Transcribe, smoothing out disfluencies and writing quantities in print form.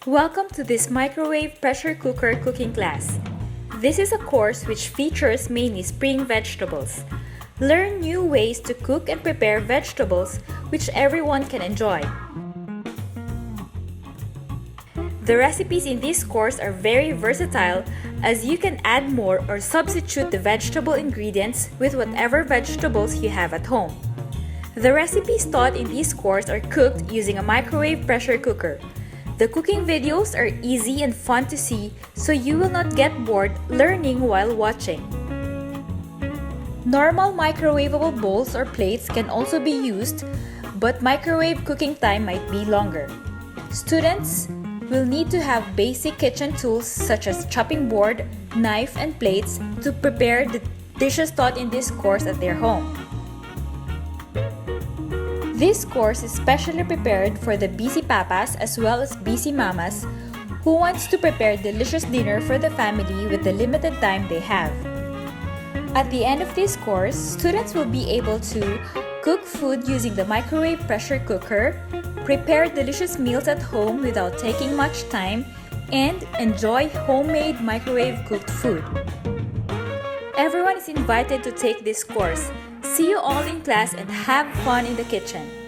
Welcome to this microwave pressure cooker cooking class. This is a course which features mainly spring vegetables. Learn new ways to cook and prepare vegetables which everyone can enjoy. The recipes in this course are very versatile as you can add more or substitute the vegetable ingredients with whatever vegetables you have at home. The recipes taught in this course are cooked using a microwave pressure cooker. The cooking videos are easy and fun to see, so you will not get bored learning while watching. Normal microwavable bowls or plates can also be used, but microwave cooking time might be longer. Students will need to have basic kitchen tools such as chopping board, knife, and plates to prepare the dishes taught in this course at their home. This course is specially prepared for the busy papas as well as busy mamas who wants to prepare delicious dinner for the family with the limited time they have. At the end of this course, students will be able to cook food using the microwave pressure cooker, prepare delicious meals at home without taking much time, and enjoy homemade microwave cooked food. Everyone is invited to take this course. See you all in class and have fun in the kitchen.